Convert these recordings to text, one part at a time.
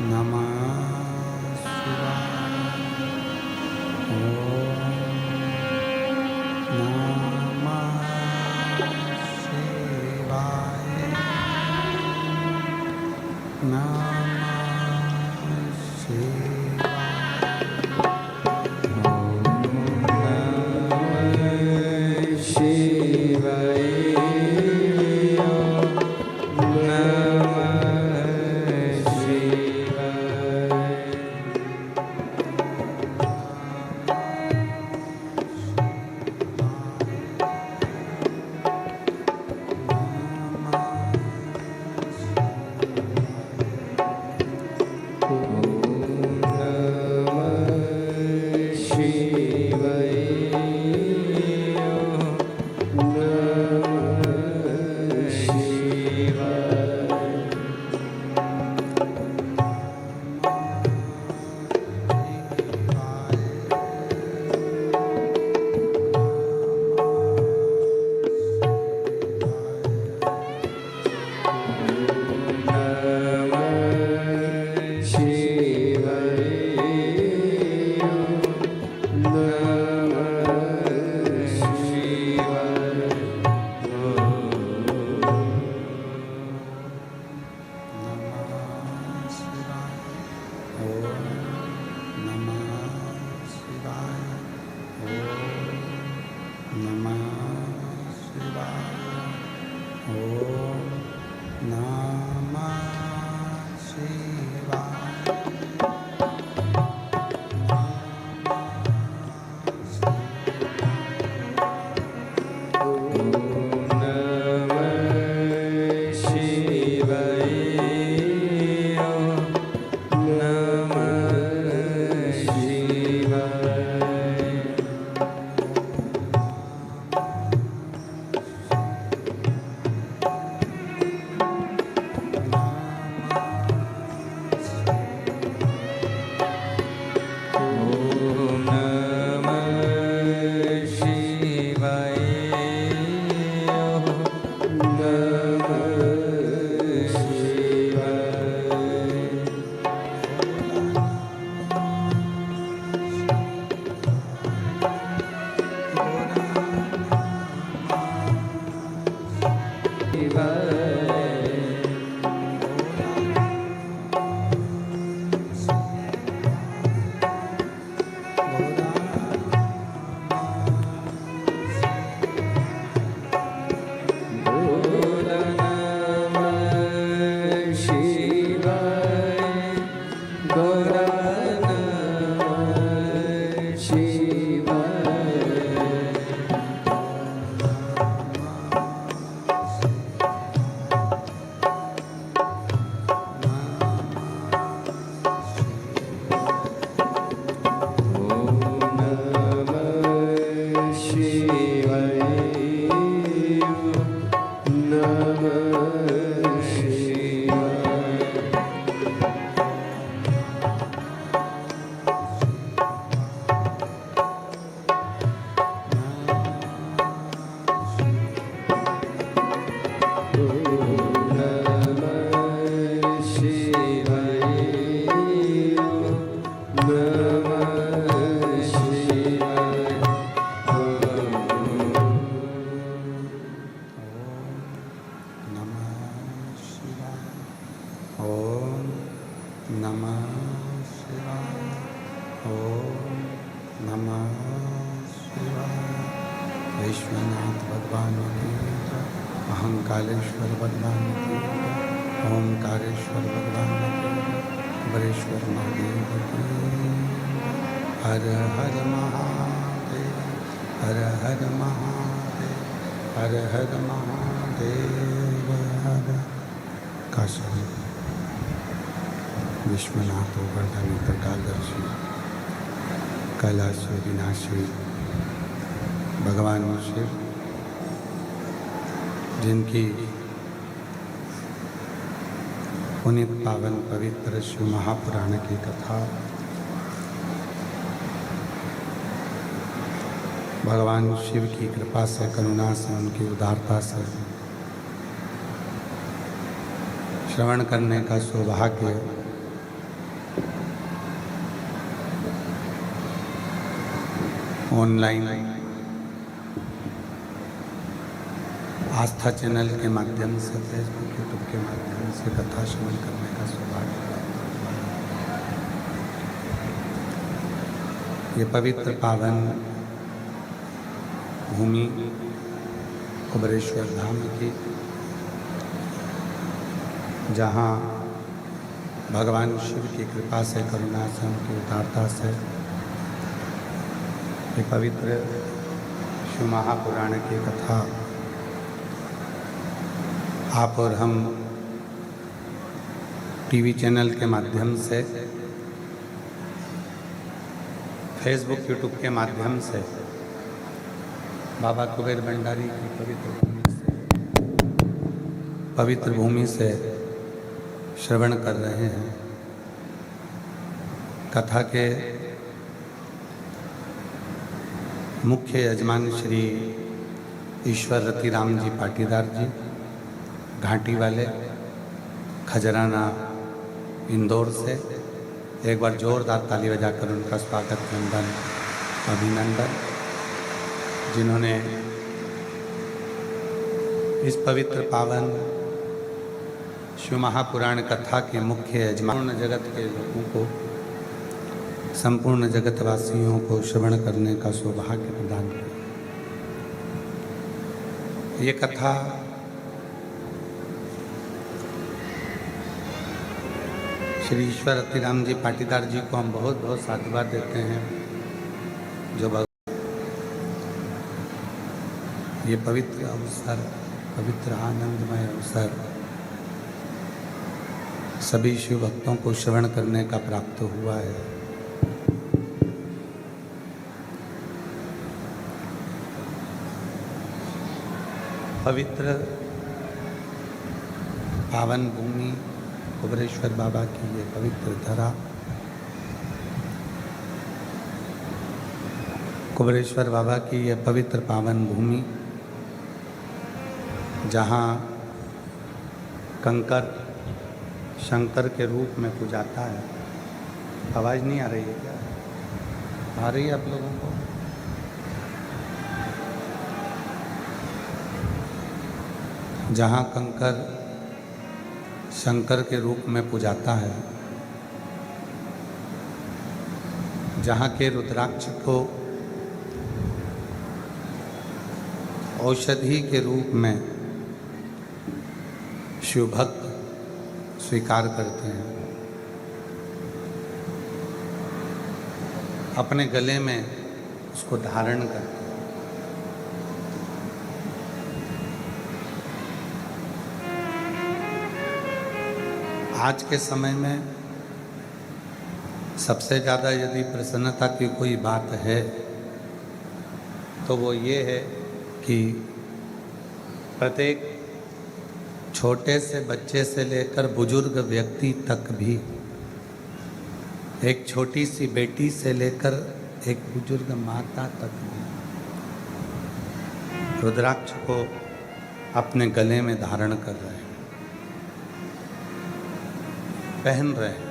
नमः शिवाय। ओम नमः शिवाय। नमः शिवाय। विश्वनाथ भगवान तीर्थ, अहंकालेश्वर भगवान तीर्थ, ओंकारेश्वर भगवान तीर्थ, बरेश्वर महादेव तीर्थ। हर हर महादेव, हर हर महादेव, हर हर महादेव। हर काशी विश्वनाथ वर्धन त्रिकालदर्शी कैलाश विनाशी भगवान शिव, जिनकी पुनित पावन पवित्र शिव महापुराण की कथा भगवान शिव की कृपा से, करुणा से, उनकी उदारता से श्रवण करने का सौभाग्य ऑनलाइन आस्था चैनल के माध्यम से, फेसबुक यूट्यूब के माध्यम से कथा श्रवण करने का सौभाग्य प्राप्त हुआ है। ये पवित्र पावन भूमि कुबरेश्वर धाम की, जहाँ भगवान शिव की कृपा से, करुणा से, उनकी उदारता से ये पवित्र शिव महापुराण की कथा आप और हम टीवी चैनल के माध्यम से, फेसबुक यूट्यूब के माध्यम से बाबा कुबेर भंडारी की पवित्र भूमि से श्रवण कर रहे हैं। कथा के मुख्य यजमान श्री ईश्वर रतिराम जी पाटीदार जी, घाटी वाले, खजराना, इंदौर से। एक बार जोरदार ताली बजाकर उनका स्वागत, वंदन, अभिनंदन, जिन्होंने इस पवित्र पावन शिव महापुराण कथा के मुख्य यजमान जगत के लोगों को, संपूर्ण जगतवासियों को श्रवण करने का सौभाग्य प्रदान किया। ये कथा श्री ईश्वर रतिराम जी पाटीदार जी को हम बहुत बहुत साधुवाद देते हैं, जो ये पवित्र अवसर, पवित्र आनंदमय अवसर सभी शिव भक्तों को श्रवण करने का प्राप्त हुआ है। पवित्र पावन भूमि कुबरेश्वर बाबा की ये पवित्र धरा, कुबरेश्वर बाबा की ये पवित्र पावन भूमि, जहाँ कंकर शंकर के रूप में पूजाता है। आवाज़ नहीं आ रही है क्या? आ रही है आप लोगों को? जहाँ कंकर शंकर के रूप में पूजाता है, जहाँ के रुद्राक्ष को औषधि के रूप में शिव भक्त स्वीकार करते हैं, अपने गले में उसको धारण करते हैं। आज के समय में सबसे ज़्यादा यदि प्रसन्नता की कोई बात है तो वो ये है कि प्रत्येक छोटे से बच्चे से लेकर बुजुर्ग व्यक्ति तक भी, एक छोटी सी बेटी से लेकर एक बुजुर्ग माता तक भी रुद्राक्ष को अपने गले में धारण कर रहे हैं, पहन रहे हैं।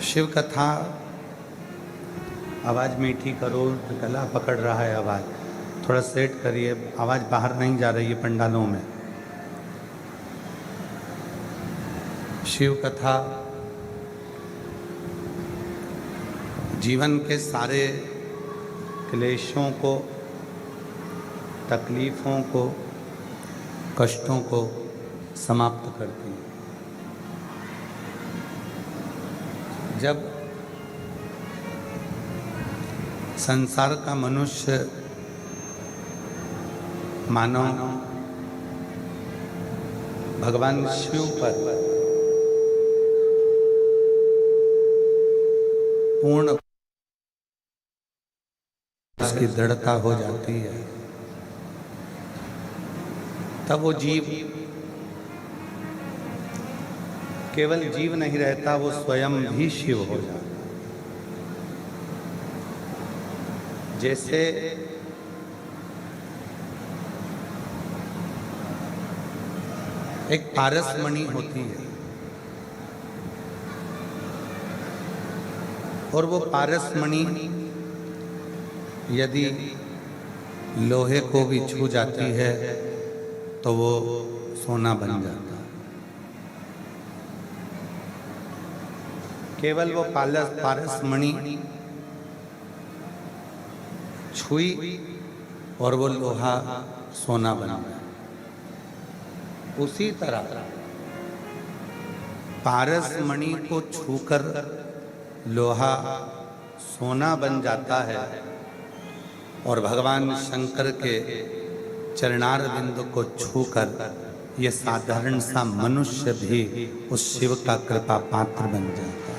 शिव कथा, आवाज़ मीठी करो, गला पकड़ रहा है आवाज़, थोड़ा सेट करिए, आवाज़ बाहर नहीं जा रही है पंडालों में। शिव कथा जीवन के सारे क्लेशों को, तकलीफ़ों को, कष्टों को समाप्त करती है। जब संसार का मनुष्य, मानव भगवान शिव पर पूर्ण उसकी दृढ़ता हो जाती है, तब वो जीव केवल जीव नहीं रहता, वो स्वयं भी शिव हो जाता। जैसे एक पारसमणि होती है, और वो पारसमणि यदि लोहे को भी छू जाती है तो वो सोना बन जाता है। केवल वो पारसमणि छुई और वो लोहा सोना बना। उसी तरह पारसमणि को छूकर लोहा सोना बन जाता है और भगवान शंकर के चरणार बिंदु को छूकर ये साधारण सा मनुष्य भी उस शिव का कृपा पात्र बन जाता है।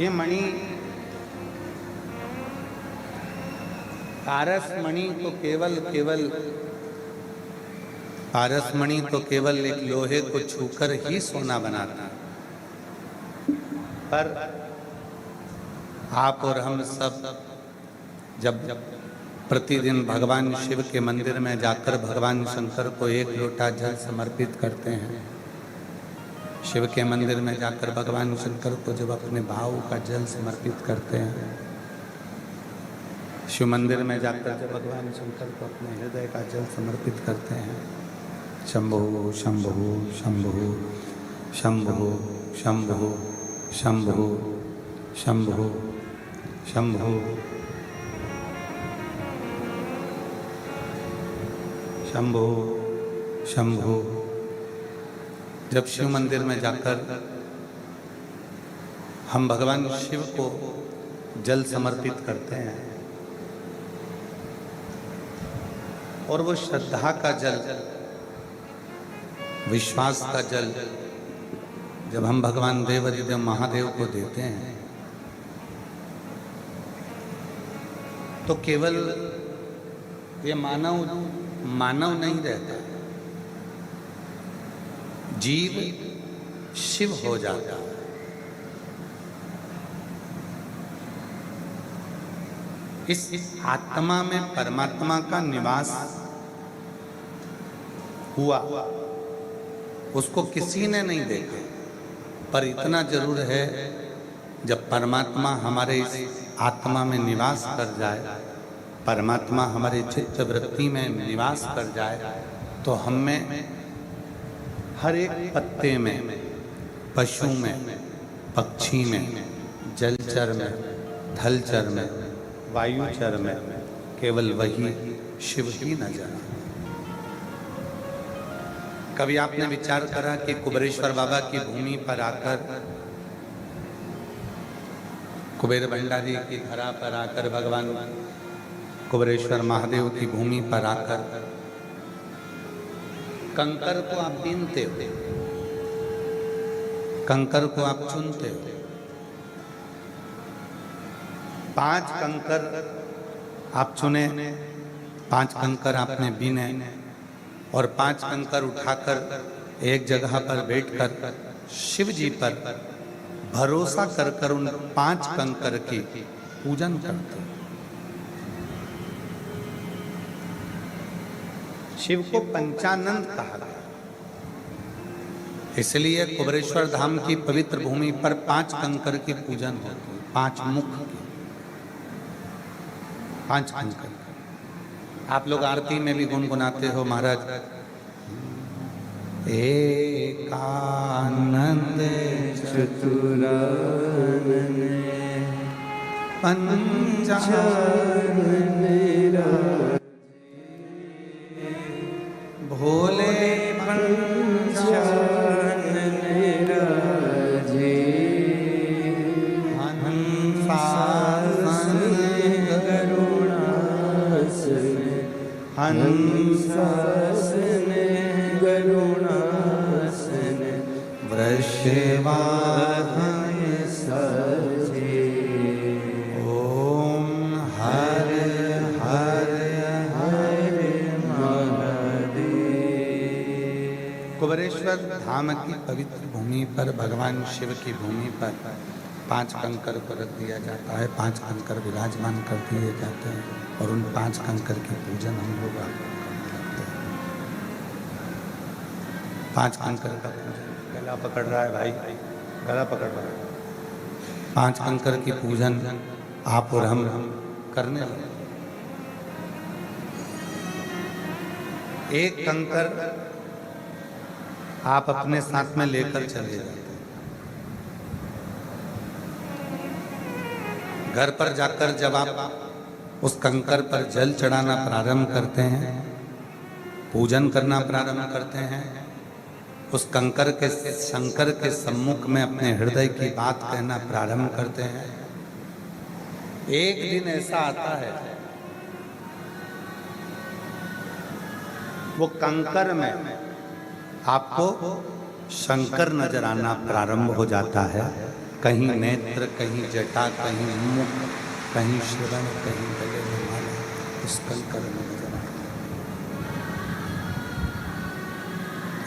ये मणि पारसमणि तो केवल एक लोहे को छूकर ही सोना बनाता है। पर आप और हम सब जब प्रतिदिन भगवान शिव के मंदिर में जाकर भगवान शंकर को एक लोटा जल समर्पित करते हैं, शिव के मंदिर में जाकर भगवान शंकर को जब अपने भाव का जल समर्पित करते हैं, शिव मंदिर में जाकर जब भगवान शंकर को अपने हृदय का जल समर्पित करते हैं, शंभो शंभो शंभो शंभो शंभो शंभो शंभो शंभो शंभो शंभो, जब शिव मंदिर में जाकर हम भगवान शिव को जल समर्पित करते हैं और वो श्रद्धा का जल, विश्वास का जल जब हम भगवान देवाधिदेव महादेव को देते हैं तो केवल ये मानव नहीं रहता, जीव शिव हो जाता है। इस आत्मा में परमात्मा का निवास हुआ, उसको किसी ने नहीं देखा, पर इतना जरूर है जब परमात्मा हमारे इस आत्मा में निवास कर जाए, परमात्मा हमारे चित्त वृत्ति में निवास कर जाए, तो हम में हर एक पत्ते में, पशु में, पक्षी में, जलचर में, थलचर में, वायुचर में केवल वही शिव ही नजर आए। कभी आपने विचार करा कि कुबेरेश्वर बाबा की भूमि पर आकर, कुबेर भंडारी की धरा पर आकर, भगवान कुबेरेश्वर महादेव की भूमि पर आकर कंकर को आप बीनते हो, कंकर को आप चुनते हो, 5 कंकर आप चुने, 5 कंकर आपने बीने और 5 कंकर उठाकर एक जगह पर बैठकर शिव जी पर भरोसा कर उन 5 कंकर की पूजन करते। शिव को पंचानंद कहा गया, इसलिए कुबेरेश्वर धाम की पवित्र भूमि पर 5 कंकर की पूजन होती, 5 मुख की, 5 कंकर। आप लोग आरती में भी गुनगुनाते हो महाराज, एकानंद चतुरानन पंचानन भोले पंचानन राजे, हंसासन गरुणासन, हंसासन गरुणासन, वृषवाहन सजे। ओम हर हर हर महादेव। कुबेरेश्वर धाम की पवित्र भूमि पर, भगवान शिव की भूमि पर 5 कंकर को रख दिया जाता है, 5 कंकर विराजमान कर दिए जाते हैं और उन 5 कंकर की पूजन हम लोग करते हैं। 5 कंकर का पूजन, गला पकड़ रहा है भाई, गला पकड़ रहा है। 5 कंकर की पूजन आप और हम करने लगे। एक कंकर आप अपने साथ में लेकर चले जाते हैं। घर पर जाकर जब आप उस कंकर पर जल चढ़ाना प्रारंभ करते हैं, पूजन करना प्रारंभ करते हैं, उस कंकर के शंकर के सम्मुख में अपने हृदय की बात कहना प्रारंभ करते हैं। एक दिन ऐसा आता है वो कंकर में आपको शंकर नजर आना प्रारंभ हो जाता है। कहीं नेत्र, कहीं जटा, कहीं मुख, कहीं श्रवण, कहीं गले में माला, उस कंकर में नजर आने,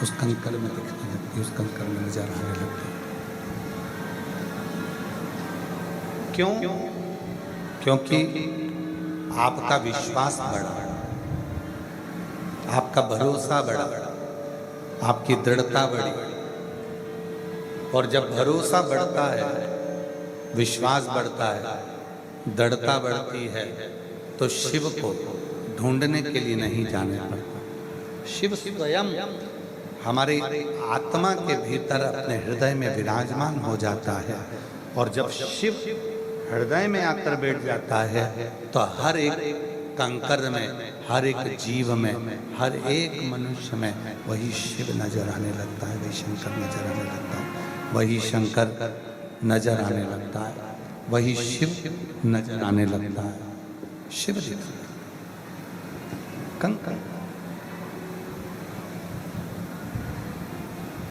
उस कंकर में दिखने लगती, उस कंकर में नजर आने लगती। क्यों? क्योंकि आपका विश्वास बढ़ा, आपका भरोसा बढ़ा, आपकी दृढ़ता बढ़ी। और जब भरोसा बढ़ता है, विश्वास बढ़ता है, दृढ़ता बढ़ती है, तो शिव को ढूंढने के लिए नहीं जाना पड़ता। शिव स्वयं हमारे आत्मा के भीतर अपने हृदय में विराजमान हो जाता है। और जब शिव हृदय में आकर बैठ जाता है तो हर एक कंकर में, हर एक जीव में, हर एक मनुष्य में वही शिव नजर आने लगता है, वही शंकर नजर आने लगता है, वही शंकर नजर आने लगता है, वही शिव नजर आने लगता है। शिव दिखता है, कंकर